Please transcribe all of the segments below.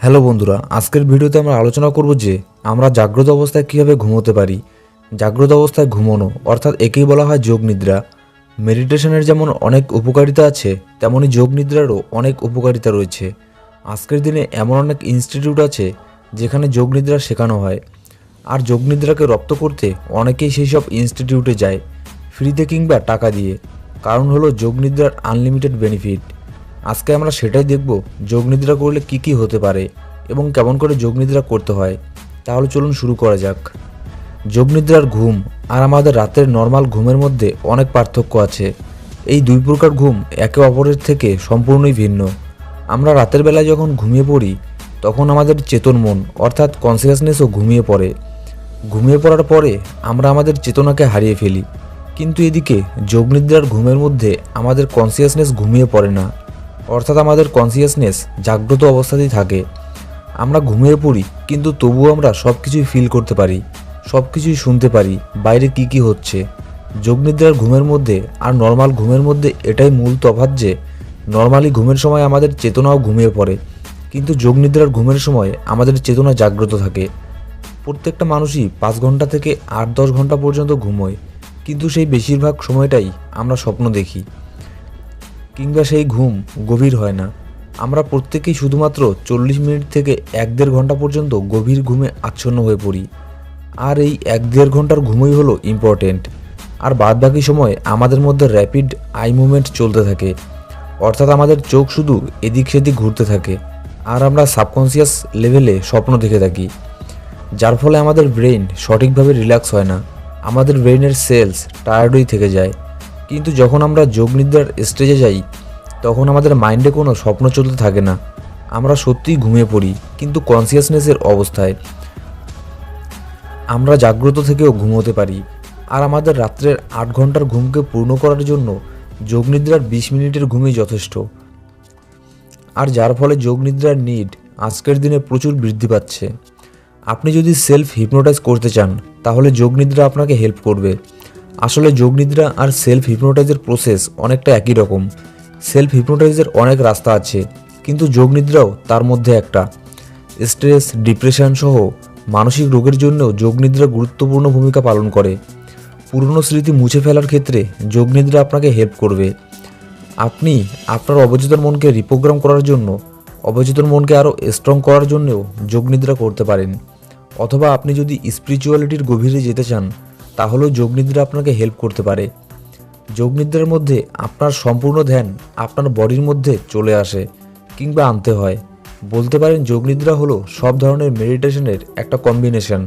Hello বন্ধুরা, আজকের ভিডিওতে আমরা আলোচনা করব যে আমরা জাগ্রত অবস্থায় কীভাবে ঘুমোতে পারি। জাগ্রত অবস্থায় ঘুমানো অর্থাৎ একেই বলা হয় যোগ নিদ্রা। মেডিটেশনের যেমন অনেক উপকারিতা আছে, তেমনি যোগ নিদ্রারও অনেক উপকারিতা রয়েছে। আজকের দিনে এমন অনেক ইনস্টিটিউট আছে যেখানে যোগ নিদ্রা শেখানো হয়, আর যোগ নিদ্রাকে রপ্ত করতে অনেকেই সেই সব ইনস্টিটিউটে যায় ফ্রিতে কিংবা টাকা দিয়ে। কারণ হলো যোগ নিদ্রার আনলিমিটেড বেনিফিট। আজকে আমরা সেটাই দেখব, যোগ নিদ্রা করলে কি কি হতে পারে এবং কেমন করে যোগ নিদ্রা করতে হয়। তাহলে চলুন শুরু করা যাক। যোগ নিদ্রার ঘুম আর আমাদের রাতের নর্মাল ঘুমের মধ্যে অনেক পার্থক্য আছে। এই দুই প্রকার ঘুম একে অপরের থেকে সম্পূর্ণই ভিন্ন। আমরা রাতের বেলায় যখন ঘুমিয়ে পড়ি তখন আমাদের চেতন মন অর্থাৎ কনসিয়াসনেসও ঘুমিয়ে পড়ে। ঘুমিয়ে পড়ার পরে আমরা আমাদের চেতনাকে হারিয়ে ফেলি। কিন্তু এদিকে যোগ নিদ্রার ঘুমের মধ্যে আমাদের কনসিয়াসনেস ঘুমিয়ে পড়ে না, অর্থাৎ আমাদের কনসিয়াসনেস জাগ্রত অবস্থাতেই থাকে। আমরা ঘুমিয়ে পড়ি কিন্তু তবুও আমরা সব কিছুই ফিল করতে পারি, সব কিছুই শুনতে পারি বাইরে কি কি হচ্ছে। যোগ নিদ্রার ঘুমের মধ্যে আর নর্মাল ঘুমের মধ্যে এটাই মূল তফাৎ যে নর্মালি ঘুমের সময় আমাদের চেতনাও ঘুমিয়ে পড়ে, কিন্তু যোগ নিদ্রার ঘুমের সময় আমাদের চেতনা জাগ্রত থাকে। প্রত্যেকটা মানুষই 5 ঘন্টা থেকে 8-10 ঘন্টা পর্যন্ত ঘুমোয়, কিন্তু সেই বেশিরভাগ সময়টাই আমরা স্বপ্ন দেখি কিংবা সেই ঘুম গভীর হয় না। আমরা প্রত্যেকেই শুধুমাত্র 40 মিনিট থেকে 1-1.5 ঘন্টা পর্যন্ত গভীর ঘুমে আচ্ছন্ন হয়ে পড়ি, আর এই 1-1.5 ঘন্টার ঘুমই হলো ইম্পর্টেন্ট। আর বাদবাকি সময় আমাদের মধ্যে র্যাপিড আই মুভমেন্ট চলতে থাকে, অর্থাৎ আমাদের চোখ শুধু এদিক সেদিক ঘুরতে থাকে আর আমরা সাবকনসিয়াস লেভেলে স্বপ্ন দেখে থাকি, যার ফলে আমাদের ব্রেইন সঠিকভাবে রিল্যাক্স হয় না, আমাদের ব্রেইনের সেলস টায়ার্ডই থেকে যায়। কিন্তু যখন আমরা যোগ নিদ্রার স্টেজে যাই তখন আমাদের মাইন্ডে কোনো স্বপ্ন চলতে থাকে না, আমরা সত্যিই ঘুমিয়ে পড়ি কিন্তু কনসিয়াসনেসের অবস্থায়। আমরা জাগ্রত থেকেও ঘুমোতে পারি, আর আমাদের রাত্রের 8 ঘন্টার ঘুমকে পূর্ণ করার জন্য যোগ নিদ্রার 20 মিনিটের ঘুমই যথেষ্ট। আর যার ফলে যোগ নিদ্রার নিড আজকের দিনে প্রচুর বৃদ্ধি পাচ্ছে। আপনি যদি সেলফ হিপনোটাইজ করতে চান তাহলে যোগ নিদ্রা আপনাকে হেল্প করবে। আসলে যোগ নিদ্রা আর সেলফ হিপনোটাইজের প্রসেস অনেকটা একই রকম। সেলফ হিপনোটাইজের অনেক রাস্তা আছে, কিন্তু যোগ নিদ্রাও তার মধ্যে একটা। স্ট্রেস, ডিপ্রেশন সহ মানসিক রোগের জন্যও যোগ নিদ্রা গুরুত্বপূর্ণ ভূমিকা পালন করে। পুরনো স্মৃতি মুছে ফেলার ক্ষেত্রে যোগ নিদ্রা আপনাকে হেল্প করবে। আপনি আপনার অবচেতন মনকে রিপ্রোগ্রাম করার জন্য, অবচেতন মনকে আরও স্ট্রং করার জন্যও যোগ নিদ্রা করতে পারেন। অথবা আপনি যদি স্পিরিচুয়ালিটির গভীরে যেতে চান তাহলেও যোগ নিদ্রা আপনাকে হেল্প করতে পারে। যোগ নিদ্রার মধ্যে আপনার সম্পূর্ণ ধ্যান আপনার বডির মধ্যে চলে আসে কিংবা আনতে হয়। বলতে পারেন যোগ নিদ্রা হলো সব ধরনের মেডিটেশনের একটা কম্বিনেশন।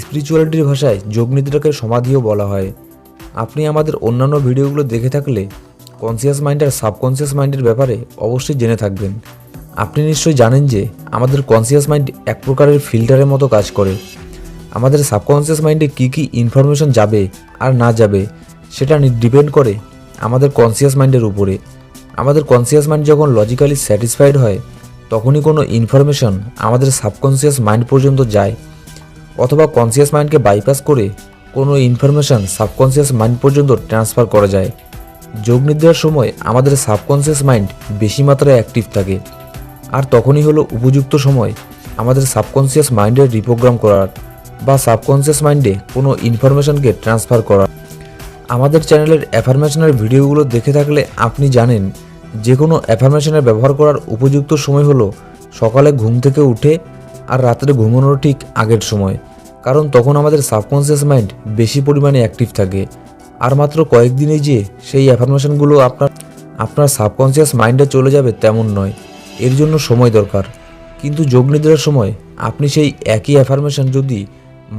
স্পিরিচুয়ালিটির ভাষায় যোগ নিদ্রাকে সমাধিও বলা হয়। আপনি আমাদের অন্যান্য ভিডিওগুলো দেখে থাকলে কনসিয়াস মাইন্ড আর সাবকনসিয়াস মাইন্ডের ব্যাপারে অবশ্যই জেনে থাকবেন। আপনি নিশ্চয়ই জানেন যে আমাদের কনসিয়াস মাইন্ড এক প্রকারের ফিল্টারের মতো কাজ করে। আমাদের সাবকনসিয়াস মাইন্ডে কী কী ইনফরমেশন যাবে আর না যাবে সেটা ডিপেন্ড করে আমাদের কনসিয়াস মাইন্ডের উপরে। আমাদের কনসিয়াস মাইন্ড যখন লজিক্যালি স্যাটিসফাইড হয় তখনই কোনো ইনফরমেশন আমাদের সাবকনসিয়াস মাইন্ড পর্যন্ত যায়, অথবা কনসিয়াস মাইন্ডকে বাইপাস করে কোনো ইনফরমেশন সাবকনসিয়াস মাইন্ড পর্যন্ত ট্রান্সফার করা যায়। যোগ নিদ্রার সময় আমাদের সাবকনসিয়াস মাইন্ড বেশি মাত্রায় অ্যাক্টিভ থাকে, আর তখনই হলো উপযুক্ত সময় আমাদের সাবকনসিয়াস মাইন্ডের রিপ্রোগ্রাম করার বা সাবকনসিয়াস মাইন্ডে কোনো ইনফরমেশনকে ট্রান্সফার করা। আমাদের চ্যানেলের অ্যাফার্মেশনের ভিডিওগুলো দেখে থাকলে আপনি জানেন যে কোনো অ্যাফার্মেশনের ব্যবহার করার উপযুক্ত সময় হলো সকালে ঘুম থেকে উঠে আর রাত্রে ঘুমানোর ঠিক আগের সময়, কারণ তখন আমাদের সাবকনসিয়াস মাইন্ড বেশি পরিমাণে অ্যাক্টিভ থাকে। আর মাত্র কয়েকদিনেই যে সেই অ্যাফার্মেশনগুলো আপনার সাবকনসিয়াস মাইন্ডে চলে যাবে তেমন নয়, এর জন্য সময় দরকার। কিন্তু যোগ নিদ্রার সময় আপনি সেই একই অ্যাফার্মেশন যদি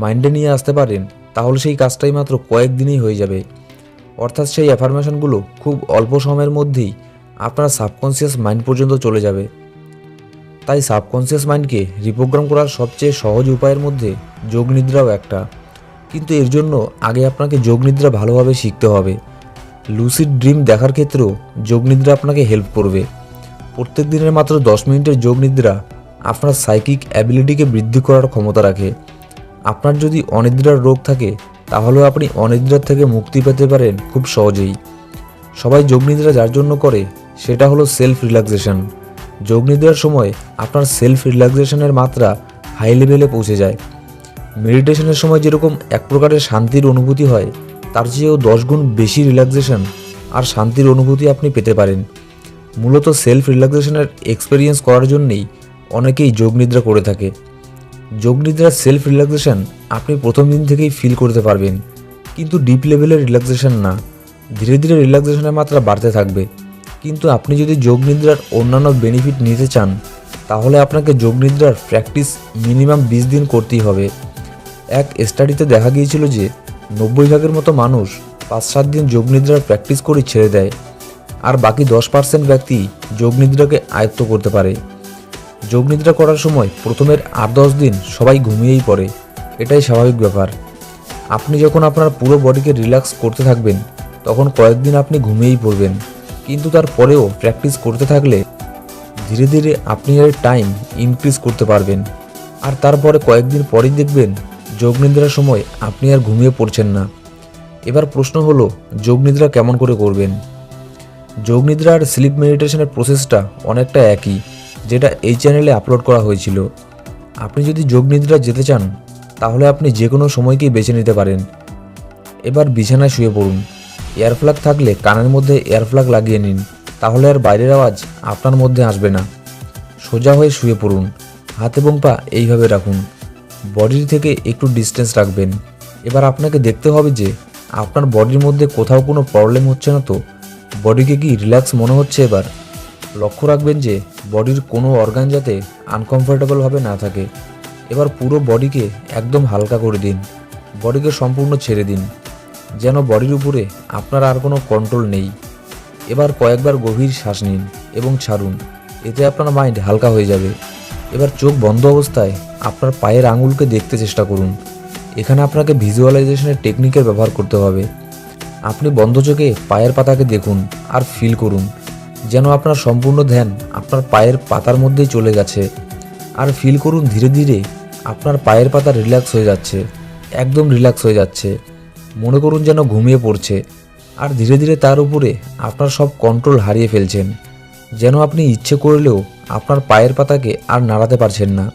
মাইন্ডে নিয়ে আসতে পারেন তাহলে সেই কাজটাই মাত্র কয়েকদিনেই হয়ে যাবে, অর্থাৎ সেই অ্যাফার্মেশনগুলো খুব অল্প সময়ের মধ্যেই আপনার সাবকনসিয়াস মাইন্ড পর্যন্ত চলে যাবে। তাই সাবকনসিয়াস মাইন্ডকে রিপ্রোগ্রাম করার সবচেয়ে সহজ উপায়ের মধ্যে যোগ নিদ্রাও একটা। কিন্তু এর জন্য আগে আপনাকে যোগ নিদ্রা ভালোভাবে শিখতে হবে। লুসিড ড্রিম দেখার ক্ষেত্রেও যোগ নিদ্রা আপনাকে হেল্প করবে। প্রত্যেক দিনের মাত্র 10 মিনিটের যোগ নিদ্রা আপনার সাইকিক অ্যাবিলিটিকে বৃদ্ধি করার ক্ষমতা রাখে। আপনার যদি অনিদ্রার রোগ থাকে তাহলেও আপনি অনিদ্রার থেকে মুক্তি পেতে পারেন খুব সহজেই। সবাই যোগ নিদ্রা যার জন্য করে সেটা হলো সেলফ রিল্যাক্সেশন। যোগনিদ্রার সময় আপনার সেলফ রিল্যাক্সেশনের মাত্রা হাই লেভেলে পৌঁছে যায়। মেডিটেশনের সময় যেরকম এক প্রকারের শান্তির অনুভূতি হয়, তার চেয়েও 10 গুণ বেশি রিল্যাক্সেশন আর শান্তির অনুভূতি আপনি পেতে পারেন। মূলত সেলফ রিল্যাক্সেশনের এক্সপেরিয়েন্স করার জন্যেই অনেকেই যোগনিদ্রা করে থাকে। যোগনিদ্রার সেলফ রিল্যাক্সেশন আপনি প্রথম দিন থেকেই ফিল করতে পারবেন, কিন্তু ডিপ লেভেলের রিল্যাক্সেশন না। ধীরে ধীরে রিল্যাক্সেশনের মাত্রা বাড়তে থাকবে। কিন্তু আপনি যদি যোগনিদ্রার অন্যান্য বেনিফিট নিতে চান, তাহলে আপনাকে যোগনিদ্রার প্র্যাকটিস মিনিমাম 20 দিন করতেই হবে। এক স্টাডিতে দেখা গিয়েছিল যে 90% মতো মানুষ 5-7 দিন যোগনিদ্রার প্র্যাকটিস করে ছেড়ে দেয়, আর বাকি 10% ব্যক্তি যোগনিদ্রাকে আয়ত্ত করতে পারে। যোগনিদ্রা করার সময় প্রথমের 8-10 দিন সবাই ঘুমিয়েই পড়ে, এটাই স্বাভাবিক ব্যাপার। আপনি যখন আপনার পুরো বডিকে রিল্যাক্স করতে থাকবেন, তখন কয়েকদিন আপনি ঘুমিয়েই পড়বেন, কিন্তু তারপরেও প্র্যাকটিস করতে থাকলে ধীরে ধীরে আপনি এর টাইম ইনক্রিজ করতে পারবেন। আর তারপরে কয়েকদিন পরেই দেখবেন যোগনিদ্রার সময় আপনি আর ঘুমিয়ে পড়ছেন না। এবার প্রশ্ন হলো, যোগনিদ্রা কেমন করে করবেন? যোগনিদ্রা আর স্লিপ মেডিটেশনের প্রসেসটা অনেকটা একই, যেটা এই চ্যানেলে আপলোড করা হয়েছিল। আপনি যদি যোগনিদ্রা যেতে চান, তাহলে আপনি যে কোনো সময়কেই বেছে নিতে পারেন। এবার বিছানায় শুয়ে পড়ুন। এয়ারপ্লাগ থাকলে কানের মধ্যে এয়ারপ্লাগ লাগিয়ে নিন, তাহলে আর বাইরের আওয়াজ আপনার মধ্যে আসবে না। সোজা হয়ে শুয়ে পড়ুন, হাত এবং পা এইভাবে রাখুন, বডির থেকে একটু ডিস্টেন্স রাখবেন। এবার আপনাকে দেখতে হবে যে আপনার বডির মধ্যে কোথাও কোনো প্রবলেম হচ্ছে না তো। বডিকে কি রিল্যাক্স মনে হচ্ছে? এবার লক্ষ্য রাখবেন যে বডির কোনো অর্গান যাতে আনকমফোর্টেবলভাবে না থাকে। এবার পুরো বডিকে একদম হালকা করে দিন, বডিকে সম্পূর্ণ ছেড়ে দিন, যেন বডির উপরে আপনার আর কোনো কন্ট্রোল নেই। এবার কয়েকবার গভীর শ্বাস নিন এবং ছাড়ুন, এতে আপনার মাইন্ড হালকা হয়ে যাবে। এবার চোখ বন্ধ অবস্থায় আপনার পায়ের আঙুলকে দেখতে চেষ্টা করুন। এখানে আপনাকে ভিজুয়ালাইজেশনের টেকনিকের ব্যবহার করতে হবে। আপনি বন্ধ চোখে পায়ের পাতাকে দেখুন আর ফিল করুন, যেন আপনার সম্পূর্ণ ধ্যান আপনার পায়ের পাতার মধ্যেই চলে গেছে। আর ফিল করুন ধীরে ধীরে আপনার পায়ের পাতা রিল্যাক্স হয়ে যাচ্ছে, একদম রিল্যাক্স হয়ে যাচ্ছে। মনে করুন যেন ঘুমিয়ে পড়ছে, আর ধীরে ধীরে তার উপরে আপনার সব কন্ট্রোল হারিয়ে ফেলছেন, যেন আপনি ইচ্ছে করলেও আপনার পায়ের পাতাকে আর নাড়াতে পারছেন না।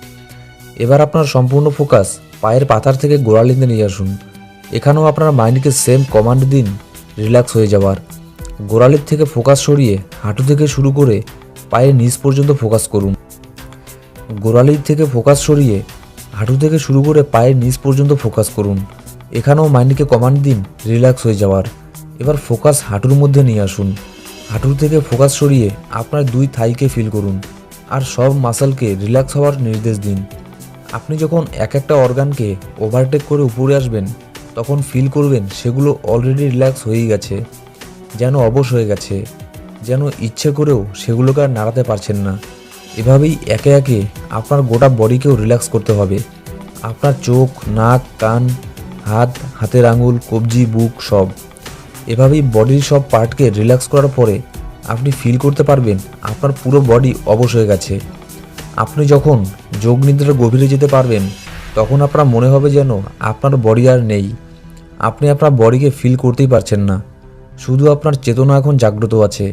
এবার আপনার সম্পূর্ণ ফোকাস পায়ের পাতার থেকে গোড়ালিতে নিয়ে আসুন। এখানেও আপনার মাইন্ডকে সেম কমান্ড দিন রিল্যাক্স হয়ে যাওয়ার। গোড়ালির থেকে ফোকাস সরিয়ে হাঁটু থেকে শুরু করে পায়ের নিচ পর্যন্ত ফোকাস করুন। গোড়ালির থেকে ফোকাস সরিয়ে হাঁটু থেকে শুরু করে পায়ের নিচ পর্যন্ত ফোকাস করুন। এখানেও মাইন্ডকে কমান্ড দিন রিল্যাক্স হয়ে যাওয়ার। এবার ফোকাস হাঁটুর মধ্যে নিয়ে আসুন। হাঁটুর থেকে ফোকাস সরিয়ে আপনার 2 থাইকে ফিল করুন, আর সব মাসলকে রিল্যাক্স হওয়ার নির্দেশ দিন। আপনি যখন এক একটা অর্গানকে ওভারটেক করে উপরে আসবেন, তখন ফিল করবেন সেগুলো অলরেডি রিল্যাক্স হয়েই গেছে, যেন অবশ হয়ে গেছে, যেন ইচ্ছে করেও সেগুলোকে আর নাড়াতে পারছেন না। এভাবেই একে একে আপনার গোটা বডিকেও রিল্যাক্স করতে হবে। আপনার চোখ, নাক, কান, হাত, হাতের আঙুল, কবজি, বুক সব। এভাবেই বডির সব পার্টকে রিল্যাক্স করার পরে আপনি ফিল করতে পারবেন আপনার পুরো বডি অবশ হয়ে গেছে। আপনি যখন যোগনিদ্রার গভীরে যেতে পারবেন, তখন আপনার মনে হবে যেন আপনার বডি আর নেই। আপনি আপনার বডিকে ফিল করতেই পারছেন না, শুধু আপনার চেতনা এখন জাগ্রত আছে,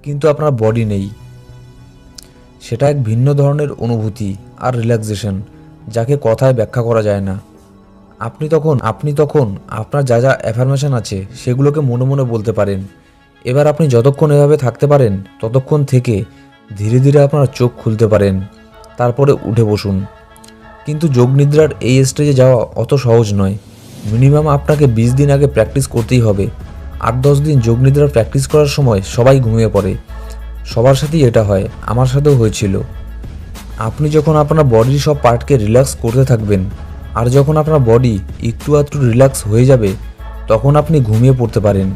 কিন্তু আপনার বডি নেই। সেটা এক ভিন্ন ধরনের অনুভূতি আর রিল্যাক্সেশন, যাকে কথায় ব্যাখ্যা করা যায় না। আপনি তখন আপনার যা যা অ্যাফার্মেশন আছে সেগুলোকে মনে মনে বলতে পারেন। এবার আপনি যতক্ষণ এভাবে থাকতে পারেন, ততক্ষণ থেকে ধীরে ধীরে আপনার চোখ খুলতে পারেন, তারপরে উঠে বসুন। কিন্তু যোগনিদ্রার এই স্টেজে যাওয়া অত সহজ নয়। মিনিমাম আপনাকে 20 দিন আগে প্র্যাকটিস করতেই হবে। 8-10 দিন যোগনিদ্রার প্র্যাকটিস করার সময় সবাই ঘুমিয়ে পড়ে। সবার সাথেই এটা হয়, আমার সাথেও হয়েছিল। আপনি যখন আপনার বডির সব পার্টকে রিল্যাক্স করতে থাকবেন, আর যখন আপনার বডি একটু আধটু রিল্যাক্স হয়ে যাবে, তখন আপনি ঘুমিয়ে পড়তে পারেন।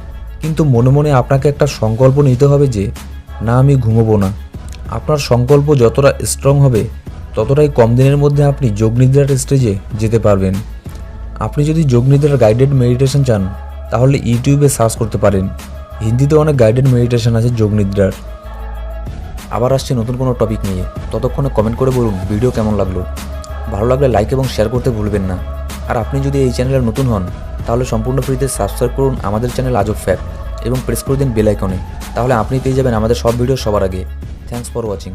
কিন্তু মনে মনে আপনাকে একটা সংকল্প নিতে হবে যে না, আমি ঘুমোবো না। আপনার সংকল্প যতটা স্ট্রং হবে, ততটাই কম দিনের মধ্যে আপনি যোগনিদ্রার স্টেজে যেতে পারবেন। আপনি যদি যোগনিদ্রার গাইডেড মেডিটেশন চান, তাহলে ইউটিউবে সার্চ করতে পারেন। হিন্দিতে অনেক গাইডেড মেডিটেশন আছে যোগনিদ্রার। আবার আসছে নতুন কোনো টপিক নিয়ে। ততক্ষণে কমেন্ট করে বলুন ভিডিও কেমন লাগলো। ভালো লাগলে লাইক এবং শেয়ার করতে ভুলবেন না। আর আপনি যদি এই চ্যানেলে নতুন হন, তাহলে সম্পূর্ণ ফ্রিতে সাবস্ক্রাইব করুন আমাদের চ্যানেল আজব ফ্যাক্ট এবং প্রেস করে দিন বেল আইকনে। তাহলে আপনি পেয়ে যাবেন আমাদের সব ভিডিও সবার আগে। Thanks for watching.